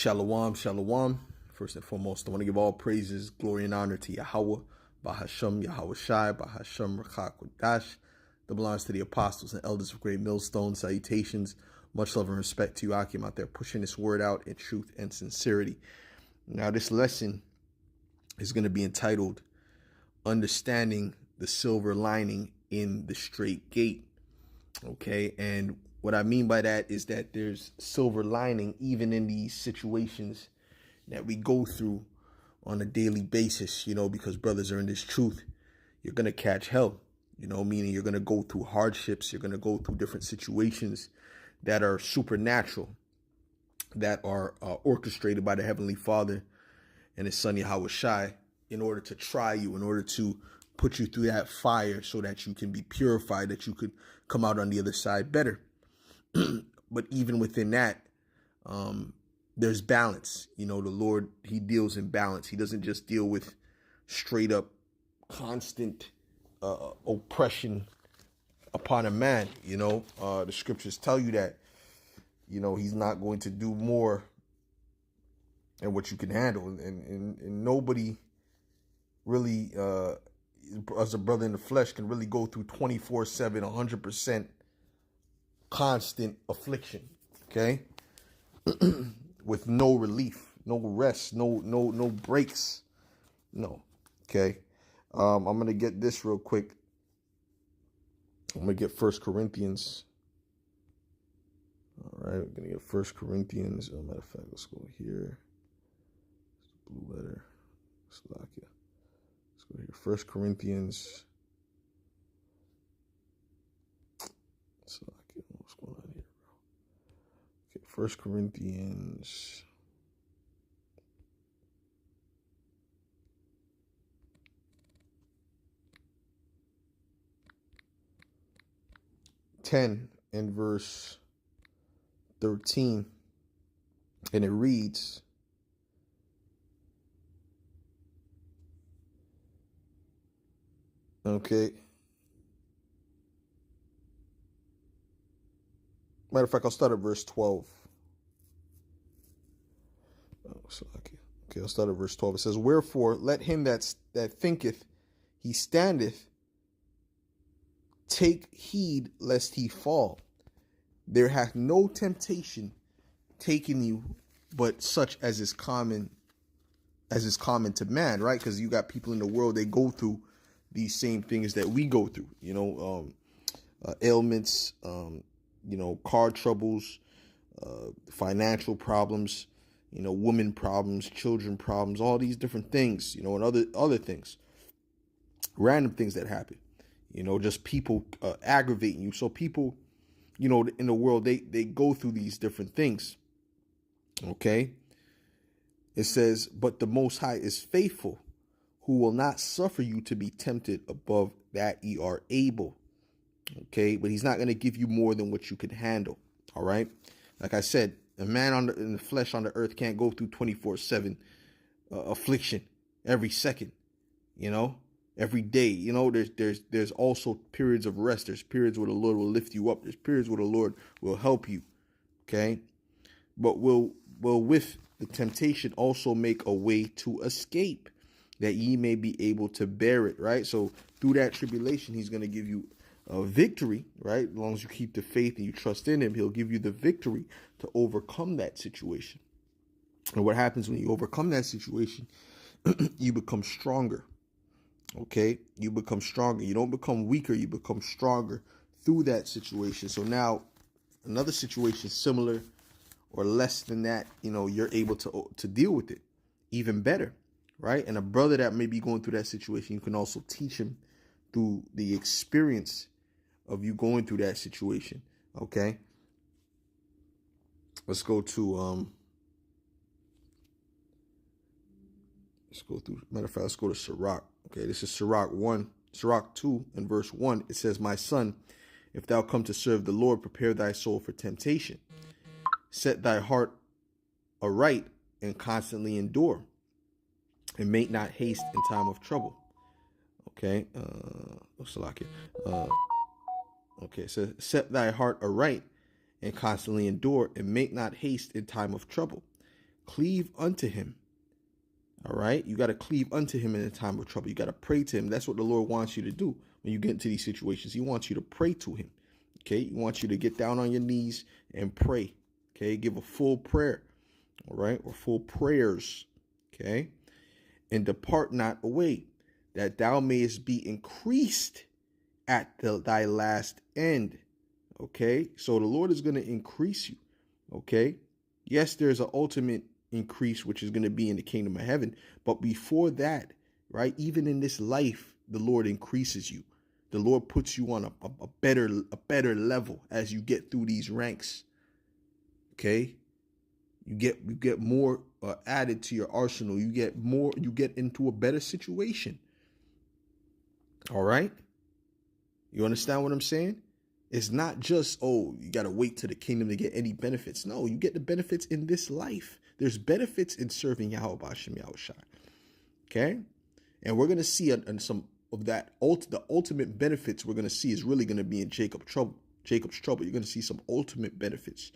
Shalom, shalom. First and foremost, I want to give all praises, glory, and honor to Yahweh, Bahasham, Yahweh Shai, Bahasham, Rakha Kodash, that belongs to the apostles and elders of Great Millstone. Salutations, much love and respect to you, Akim, out there pushing this word out in truth and sincerity. Now, this lesson is going to be entitled Understanding the Silver Lining in the Strait Gate. Okay, and what I mean by that is that there's silver lining even in these situations that we go through on a daily basis, because brothers are in this truth. You're going to catch hell, meaning you're going to go through hardships. You're going to go through different situations that are supernatural, that are orchestrated by the Heavenly Father and His Son Yahweh Shai in order to try you, in order to put you through that fire so that you can be purified, that you could come out on the other side better. But even within that, there's balance. The Lord, He deals in balance. He doesn't just deal with straight up constant oppression upon a man. The scriptures tell you that, He's not going to do more than what you can handle. And nobody really, as a brother in the flesh, can really go through 24/7, 100% constant affliction, okay? With no relief, no rest, no breaks. No. Okay. I'm going to get this real quick. I'm going to get 1 Corinthians. All right, we're going to get 1 Corinthians. Matter of fact, let's go here. Blue letter. Slovakia. Let's go here. 1 Corinthians. Slovakia. What's going on here, bro? Okay, 1 Corinthians. (10) and verse 13, and it reads, okay. Matter of fact, I'll start at verse 12. Okay, I'll start at verse 12. It says, "Wherefore let him that thinketh he standeth take heed lest he fall. There hath no temptation taken you but such as is common to man," right? Because you got people in the world, they go through these same things that we go through, ailments, car troubles, financial problems, woman problems, children problems, all these different things, and other things, random things that happen, just people aggravating you. So people, in the world, they go through these different things. Okay. It says, "But the Most High is faithful, who will not suffer you to be tempted above that ye are able." Okay. But He's not going to give you more than what you can handle. All right. Like I said, a man in the flesh on the earth can't go through 24/7 affliction every second, every day. There's also periods of rest. There's periods where the Lord will lift you up. There's periods where the Lord will help you. Okay. But will with the temptation also make a way to escape, that ye may be able to bear it, right? So through that tribulation, He's going to give you a victory, right? As long as you keep the faith and you trust in Him, He'll give you the victory to overcome that situation. And what happens when you overcome that situation, you become stronger. Okay? You become stronger. You don't become weaker. You become stronger through that situation. So now another situation similar or less than that, you're able to deal with it even better, right? And a brother that may be going through that situation, you can also teach him through the experience of you going through that situation. Okay. Let's go to, matter of fact, let's go to Sirach. Okay. This is Sirach 2 and verse 1. It says, "My son, if thou come to serve the Lord, prepare thy soul for temptation. Set thy heart aright and constantly endure, and make not haste in time of trouble." Okay. Okay. So set thy heart aright and constantly endure, and make not haste in time of trouble. Cleave unto him. All right. You got to cleave unto him in a time of trouble. You got to pray to him. That's what the Lord wants you to do when you get into these situations. He wants you to pray to him. Okay. He wants you to get down on your knees and pray. Okay. Give a full prayer. All right. Or full prayers. Okay. And depart not away, that thou mayest be increased at thy last end. Okay. So the Lord is going to increase you. Okay. Yes, there's an ultimate increase, which is going to be in the kingdom of heaven. But before that, right, even in this life, the Lord increases you. The Lord puts you on a better level as you get through these ranks. Okay. You get more added to your arsenal. You get into a better situation. All right. You understand what I'm saying? It's not just, oh, you got to wait to the kingdom to get any benefits. No, you get the benefits in this life. There's benefits in serving Yahweh B'Shem Yahushai. Okay? And we're going to see some of that. The ultimate benefits we're going to see is really going to be in Jacob's trouble. You're going to see some ultimate benefits.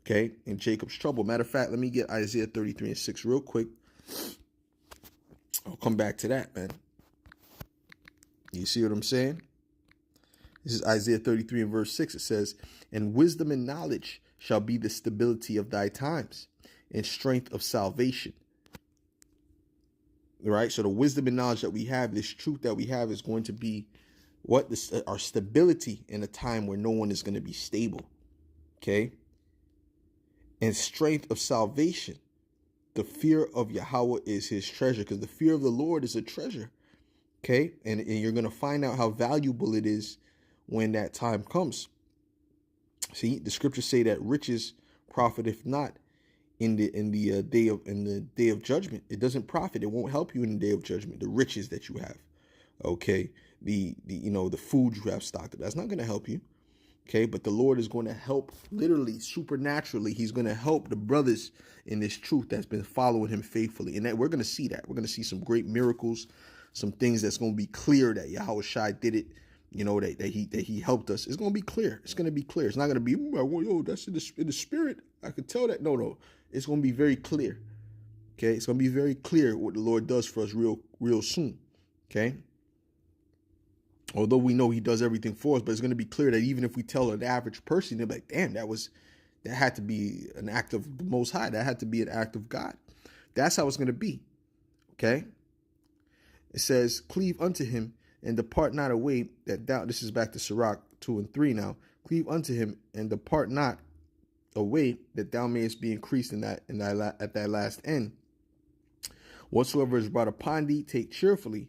Okay? In Jacob's trouble. Matter of fact, let me get Isaiah 33:6 real quick. I'll come back to that, man. You see what I'm saying? This is Isaiah 33:6. It says, and wisdom and knowledge shall be the stability of thy times, and strength of salvation. Right? So the wisdom and knowledge that we have, this truth that we have, is going to be our stability in a time where no one is going to be stable. Okay? And strength of salvation. The fear of Yahweh is his treasure, because the fear of the Lord is a treasure. Okay? And you're going to find out how valuable it is when that time comes. See, the scriptures say that riches profiteth not in the day of judgment. It doesn't profit. It won't help you in the day of judgment. The riches that you have, okay, the food you have stocked up, that's not going to help you. Okay, but the Lord is going to help, literally, supernaturally. He's going to help the brothers in this truth that's been following him faithfully, and that we're going to see that. We're going to see some great miracles, some things that's going to be clear that Yahweh Shai did it. You know, that he helped us. It's going to be clear. It's going to be clear. It's not going to be, yo, that's in the spirit. I could tell that. No. It's going to be very clear. Okay. It's going to be very clear what the Lord does for us real soon. Okay. Although we know he does everything for us, but it's going to be clear that even if we tell an average person, they're like, damn, that had to be an act of the Most High. That had to be an act of God. That's how it's going to be. Okay. It says, cleave unto him, and depart not away, that thou, this is back to Sirach 2:3 now, cleave unto him and depart not away, that thou mayest be increased at thy last end. Whatsoever is brought upon thee, take cheerfully,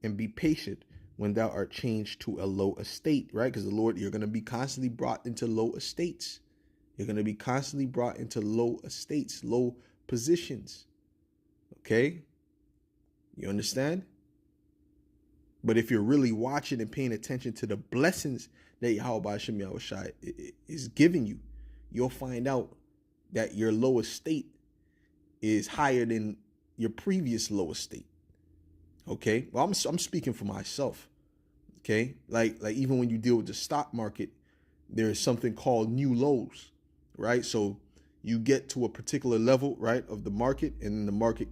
and be patient when thou art changed to a low estate, right? Because the Lord, you're going to be constantly brought into low estates. You're going to be constantly brought into low estates, low positions. Okay? You understand? But if you're really watching and paying attention to the blessings that Yahweh B'Shem Yahushai is giving you, you'll find out that your low estate is higher than your previous low estate. Okay? Well, I'm speaking for myself. Okay? Like even when you deal with the stock market, there is something called new lows, right? So you get to a particular level, right, of the market, and then the market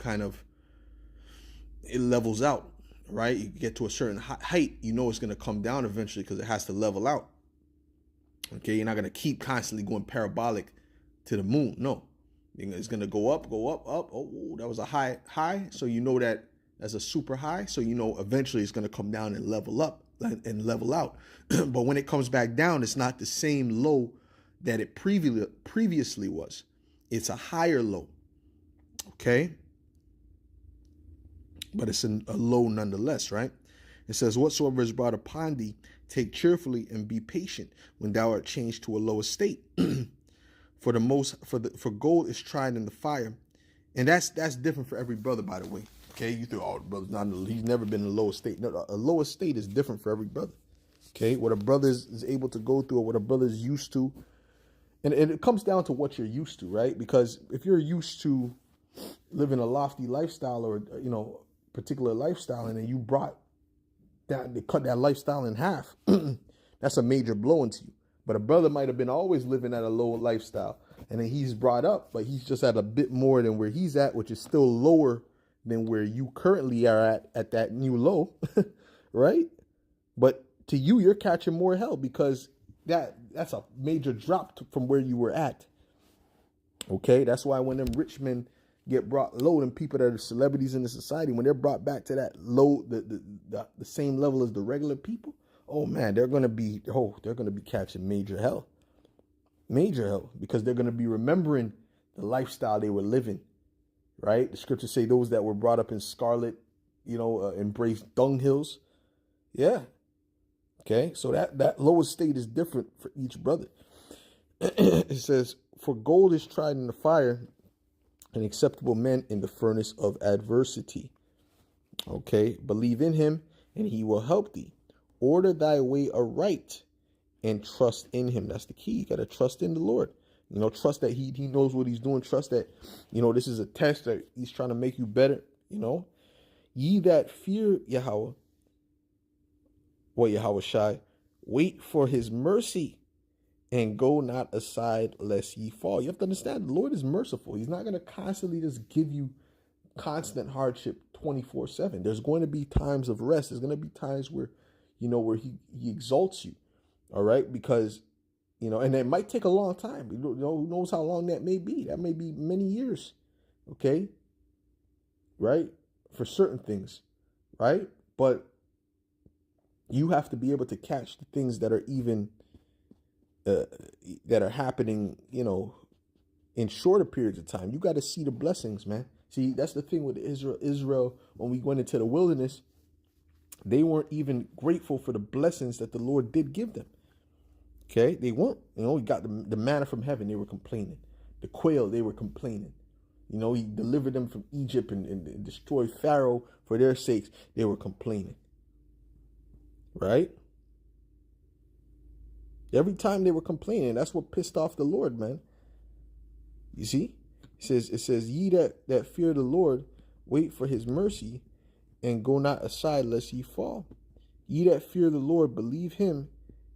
it levels out. Right, you get to a certain height, you know it's going to come down eventually because it has to level out. Okay, you're not going to keep constantly going parabolic to the moon. No, it's going to go up. Oh, that was a high. So you know that as a super high. So you know eventually it's going to come down and level up and level out. But when it comes back down, it's not the same low that it previously was. It's a higher low. Okay. But it's a low nonetheless, right? It says, whatsoever is brought upon thee, take cheerfully and be patient when thou art changed to a low estate. For gold is tried in the fire. And that's different for every brother, by the way. Okay, you think, oh, brother's he's never been in a low estate. No, a low estate is different for every brother. Okay, what a brother is able to go through, or what a brother is used to. And it comes down to what you're used to, right? Because if you're used to living a lofty lifestyle, or, particular lifestyle, and then you they cut that lifestyle in half, that's a major blow into you. But a brother might have been always living at a low lifestyle, And then he's brought up, but he's just at a bit more than where he's at, which is still lower than where you currently are at that new low, right? But to you, you're catching more hell because that's a major drop from where you were at. Okay, that's why when them rich men get brought low, and people that are celebrities in the society, when they're brought back to that low, the same level as the regular people, oh man, they're gonna be catching major hell, because they're gonna be remembering the lifestyle they were living, right? The scriptures say those that were brought up in scarlet, embraced dunghills. Yeah. Okay, so that lower state is different for each brother. It says, for gold is tried in the fire, and acceptable men in the furnace of adversity. Okay, believe in him, and he will help thee. Order thy way aright, and trust in him. That's the key. You got to trust in the Lord. Trust that he knows what he's doing. Trust that, this is a test that he's trying to make you better. Ye that fear Yahweh, Yahweh Shai, wait for his mercy, and go not aside lest ye fall. You have to understand, the Lord is merciful. He's not going to constantly just give you constant hardship 24/7. There's going to be times of rest. There's going to be times where, where he exalts you. All right. Because, and it might take a long time. Who knows how long that may be? That may be many years. Okay. Right. For certain things. Right. But you have to be able to catch the things that are even that are happening, in shorter periods of time. You got to see the blessings, man. See, that's the thing with Israel, when we went into the wilderness, they weren't even grateful for the blessings that the Lord did give them. Okay, they weren't. We got the manna from heaven. They were complaining. The quail, they were complaining. He delivered them from Egypt and destroyed Pharaoh for their sakes. They were complaining. Right? Every time they were complaining, that's what pissed off the Lord, man. You see? It says, ye that fear the Lord, wait for his mercy, and go not aside lest ye fall. Ye that fear the Lord, believe him,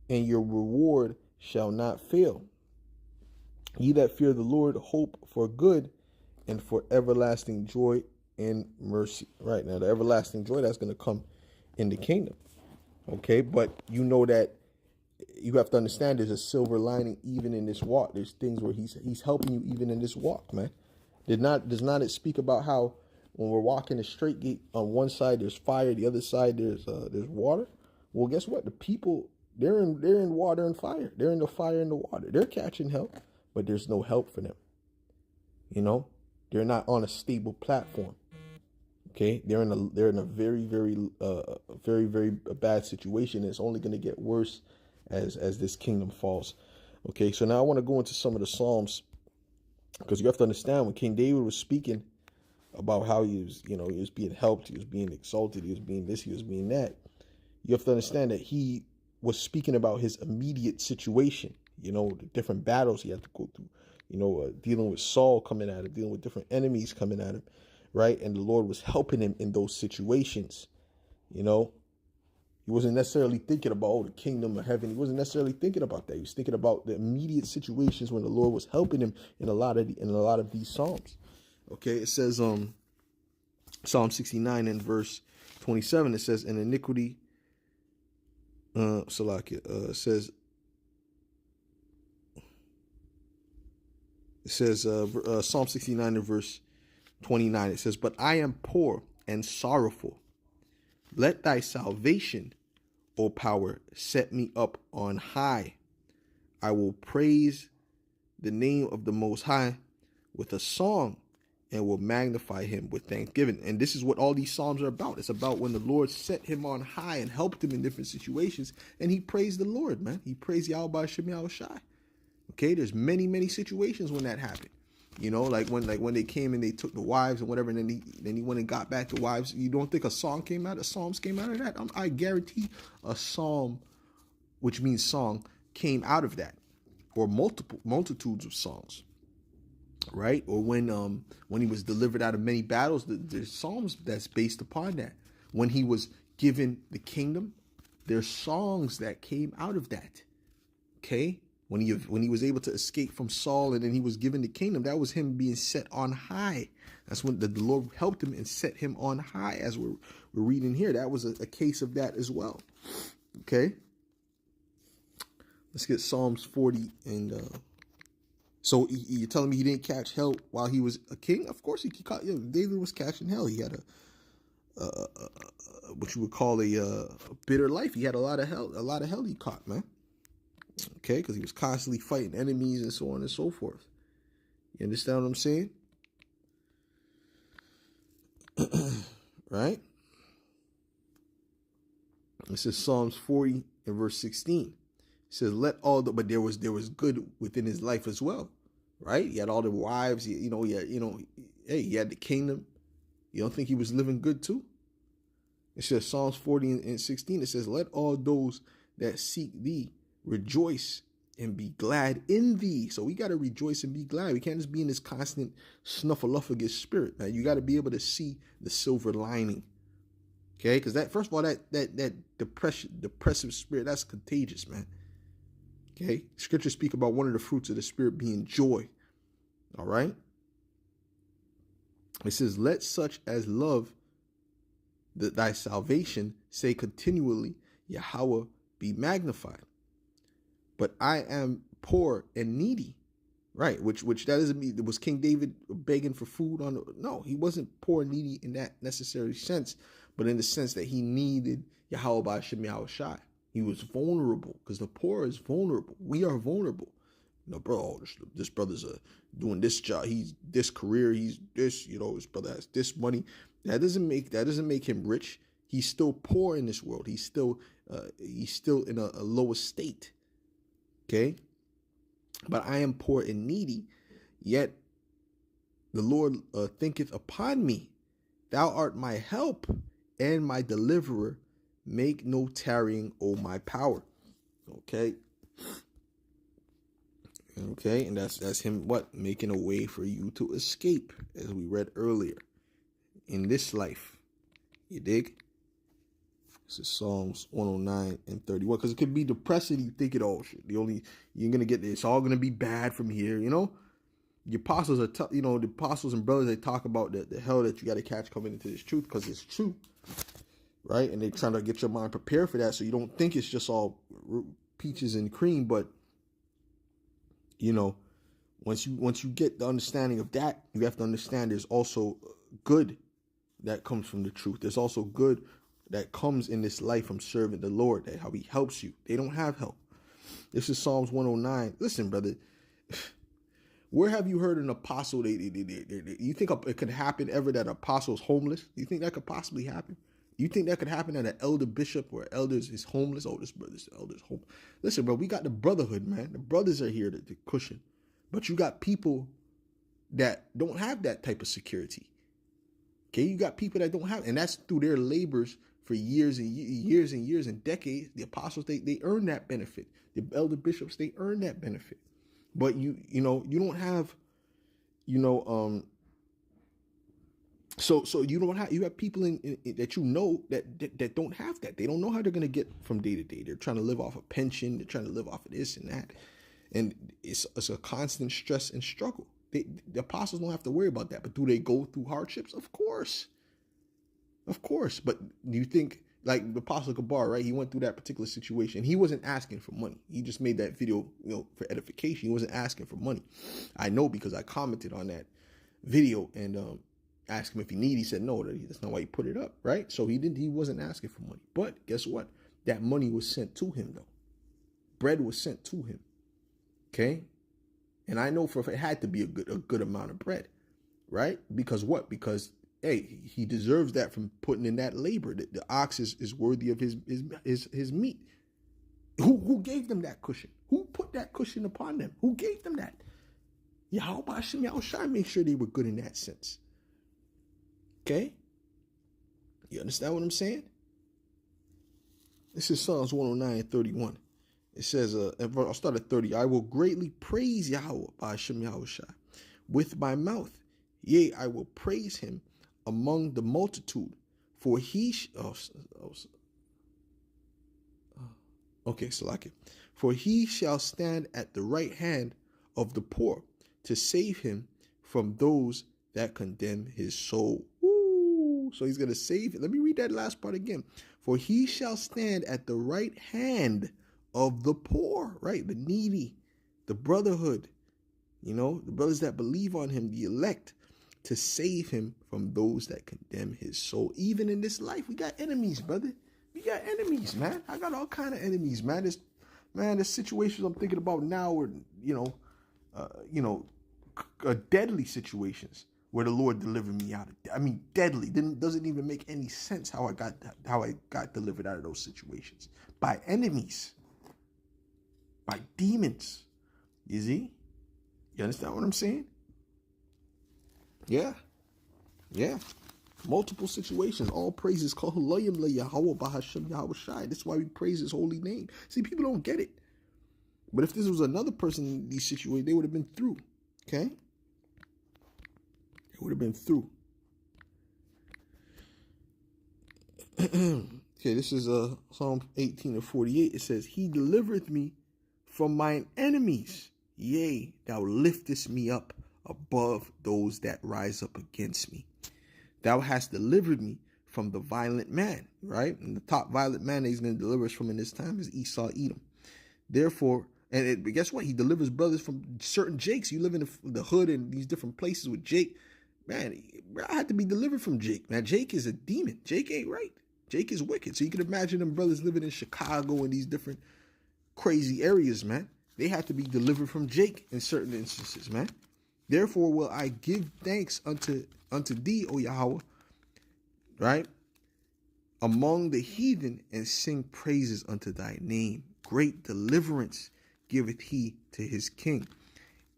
and your reward shall not fail. Ye that fear the Lord, hope for good, and for everlasting joy and mercy. Right now, the everlasting joy that's going to come in the kingdom. Okay, but that you have to understand there's a silver lining even in this walk. There's things where he's helping you even in this walk, man. Does not it speak about how when we're walking the straight gate, on one side there's fire, the other side there's water? Well, guess what? The people, they're in water and fire. They're in the fire and the water. They're catching help, but there's no help for them. They're not on a stable platform. Okay, they're in a very, very, very, very bad situation. It's only going to get worse as this kingdom falls. Okay, so now I want to go into some of the Psalms, because you have to understand, when King David was speaking about how he was being helped, he was being exalted, he was being this, he was being that. You have to understand that he was speaking about his immediate situation. The different battles he had to go through. Dealing with Saul coming at him, dealing with different enemies coming at him. Right. And the Lord was helping him in those situations. He wasn't necessarily thinking about the kingdom of heaven. He wasn't necessarily thinking about that. He was thinking about the immediate situations when the Lord was helping him in a lot of these Psalms. Okay. It says Psalm 69 and verse 27. It says, in iniquity, Salakia, it says Psalm 69 and verse 29, it says, but I am poor and sorrowful. Let thy salvation, O power, set me up on high. I will praise the name of the Most High with a song, and will magnify him with thanksgiving. And this is what all these Psalms are about. It's about when the Lord set him on high and helped him in different situations, and he praised the Lord, man. He praised Yahweh Shem Yahweh Shai. Okay, there's many, many situations when that happened. Like when they came and they took the wives and whatever, and then he went and got back the wives. You don't think Psalms came out of that? I guarantee a psalm, which means song, came out of that, or multitudes of songs, right? Or when he was delivered out of many battles, there's psalms that's based upon that. When he was given the kingdom, there's songs that came out of that. Okay. When he was able to escape from Saul and then he was given the kingdom, that was him being set on high. That's when the Lord helped him and set him on high, as we're reading here. That was a case of that as well. Okay. Let's get Psalms 40. And so you're telling me he didn't catch hell while he was a king? Of course he caught. Yeah, David was catching hell. He had what you would call a bitter life. He had a lot of hell he caught, man. Okay, because he was constantly fighting enemies and so on and so forth. You understand what I'm saying? Right? This is Psalms 40 and verse 16. It says, but there was good within his life as well. Right? He had all the wives, he had the kingdom. You don't think he was living good too? It says Psalms 40 and 16. It says, let all those that seek thee rejoice and be glad in thee. So we got to rejoice and be glad. We can't just be in this constant snuffleupagus spirit, man. You got to be able to see the silver lining. Okay? Because that, first of all, that depressive spirit, that's contagious, man. Okay? Scriptures speak about one of the fruits of the spirit being joy. All right? It says, let such as love thy salvation say continually, Yahweh be magnified. But I am poor and needy, right? Which that doesn't mean, was King David begging for food no, he wasn't poor and needy in that necessary sense, but in the sense that he needed Yahweh B'Hashem Yahweh Shai. He was vulnerable because the poor is vulnerable. We are vulnerable. Bro, this brother's doing this job. He's this career. He's this, his brother has this money. That doesn't make him rich. He's still poor in this world. He's still in a lower state. Okay, but I am poor and needy, yet the Lord thinketh upon me. Thou art my help and my deliverer. Make no tarrying, O my power. Okay, and that's him making a way for you to escape, as we read earlier, in this life. You dig? This is Psalms 109 and 31. Because it could be depressing. You think shit. You're going to get this. It's all going to be bad from here, The apostles are, the apostles and brothers, they talk about the hell that you got to catch coming into this truth, because it's true. Right? And they're trying to get your mind prepared for that, so you don't think it's just all peaches and cream. But, once you get the understanding of that, you have to understand there's also good that comes from the truth. There's also good that comes in this life from serving the Lord, that how he helps you. They don't have help. This is Psalms 109. Listen, brother, where have you heard an apostle? You think it could happen ever that an apostle's homeless? Do you think that could possibly happen? You think that could happen that an elder bishop or elders is homeless? Oh, this elder's homeless. Listen, bro, we got the brotherhood, man. The brothers are here to cushion. But you got people that don't have that type of security. Okay, you got people that don't have, and that's through their labors for years and years and years and decades. The apostles, they earn that benefit. The elder bishops, they earn that benefit. But you don't have, so you don't have, you have people in that that don't have that. They don't know how they're gonna get from day to day. They're trying to live off a pension. They're trying to live off of this and that, and it's a constant stress and struggle. The apostles don't have to worry about that. But do they go through hardships? Of course. But do you think, like the Apostle Gabar, right? He went through that particular situation. He wasn't asking for money. He just made that video, for edification. He wasn't asking for money. I know because I commented on that video and asked him if he needed. He said no. That's not why he put it up, right? So he wasn't asking for money. But guess what? That money was sent to him, though. Bread was sent to him. Okay. And I know it had to be a good amount of bread, right? Because what? Because, hey, he deserves that from putting in that labor. The ox is worthy of his meat. Who gave them that cushion? Who put that cushion upon them? Who gave them that? Yahweh B'Hashem Yahweh Shai made sure they were good in that sense. Okay? You understand what I'm saying? This is Psalms 109 and 31. It says, I'll start at 30. I will greatly praise Yahweh B'Hashem Yahweh Shai with my mouth. Yea, I will praise him among the multitude, for he For he shall stand at the right hand of the poor to save him from those that condemn his soul. Woo! So he's going to save. Let me read that last part again. For he shall stand at the right hand of the poor, right? The needy, the brotherhood, the brothers that believe on him, the elect, to save him from those that condemn his soul. Even in this life, we got enemies, brother. We got enemies, man. I got all kind of enemies, man. There's situations I'm thinking about now where, deadly situations where the Lord delivered me out of. I mean, deadly. Doesn't even make any sense how I got delivered out of those situations. By enemies. By demons. You see? You understand what I'm saying? Yeah. Multiple situations. All praises called Yahweh Bahashem Yahweh Shai. That's why we praise his holy name. See, people don't get it. But if this was another person in these situations, they would have been through. Okay? They would have been through. Okay, this is Psalm 18:48. It says, he delivereth me from mine enemies. Yea, thou liftest me up above those that rise up against me. Thou hast delivered me from the violent man, right? And the top violent man that he's going to deliver us from in this time is Esau, Edom. Therefore, guess what? He delivers brothers from certain Jakes. You live in the hood and these different places with Jake. Man, I had to be delivered from Jake. Now, Jake is a demon. Jake ain't right. Jake is wicked. So you can imagine them brothers living in Chicago and these different crazy areas, man. They had to be delivered from Jake in certain instances, man. Therefore will I give thanks unto thee, O Yahweh, right? Among the heathen, and sing praises unto thy name. Great deliverance giveth he to his king,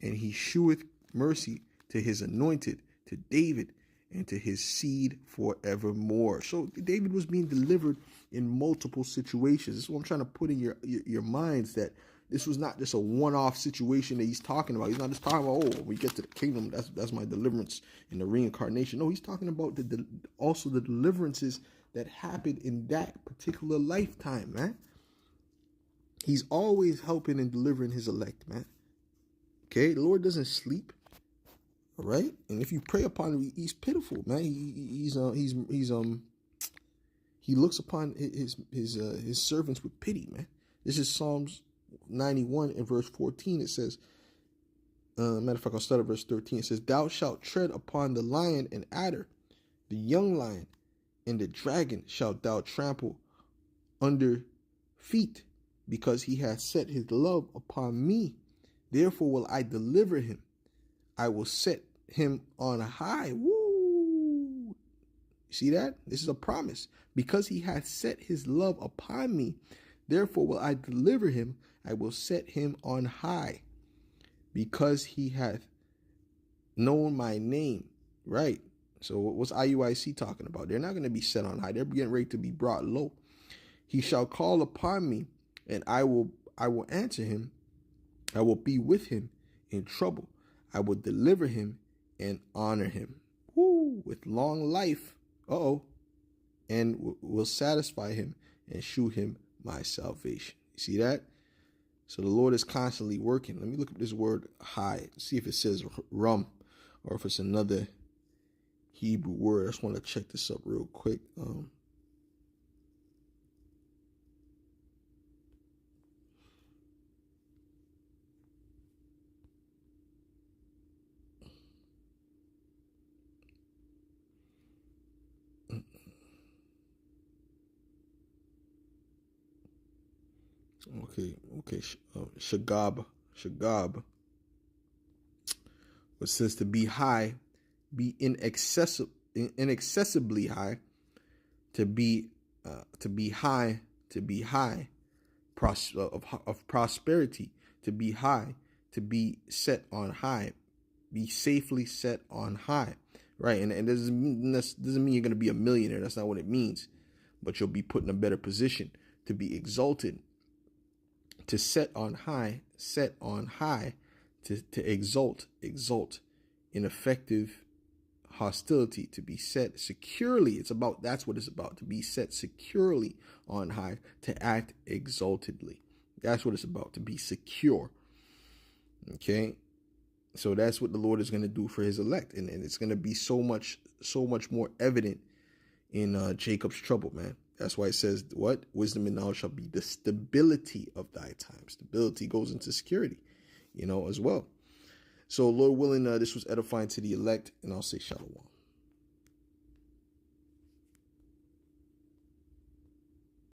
and he sheweth mercy to his anointed, to David, and to his seed forevermore. So David was being delivered in multiple situations. This is what I'm trying to put in your minds, that this was not just a one-off situation that he's talking about. He's not just talking about, when we get to the kingdom, that's my deliverance in the reincarnation. No, he's talking about also the deliverances that happened in that particular lifetime, man. He's always helping and delivering his elect, man. Okay, the Lord doesn't sleep. All right, and if you pray upon him, he's pitiful, man. He looks upon his servants with pity, man. This is Psalms 91 and verse 14. It says, matter of fact, I'll start at verse 13. It says, thou shalt tread upon the lion and adder, the young lion, and the dragon shalt thou trample under feet, because he hath set his love upon me. Therefore will I deliver him. I will set him on high. Woo! See that? This is a promise. Because he hath set his love upon me, therefore will I deliver him. I will set him on high, because he hath known my name. Right. So what's IUIC talking about? They're not going to be set on high. They're getting ready to be brought low. He shall call upon me, and I will answer him. I will be with him in trouble. I will deliver him and honor him. Woo, with long life. And will satisfy him and shew him my salvation. You see that? So the Lord is constantly working. Let me look up this word high. See if it says rum or if it's another Hebrew word. I just want to check this up real quick. Okay. Shagab. It says to be high, be inaccessibly high, to be high, of prosperity, to be high, to be set on high, be safely set on high, right? And it doesn't mean you're going to be a millionaire. That's not what it means. But you'll be put in a better position to be exalted, to set on high, to exalt in effective hostility, to be set securely. That's what it's about, to be set securely on high, to act exaltedly. That's what it's about, to be secure. Okay? So that's what the Lord is going to do for his elect. And it's going to be so much more evident in Jacob's trouble, man. That's why it says, what? Wisdom and knowledge shall be the stability of thy time. Stability goes into security, as well. So, Lord willing, this was edifying to the elect, and I'll say shalom.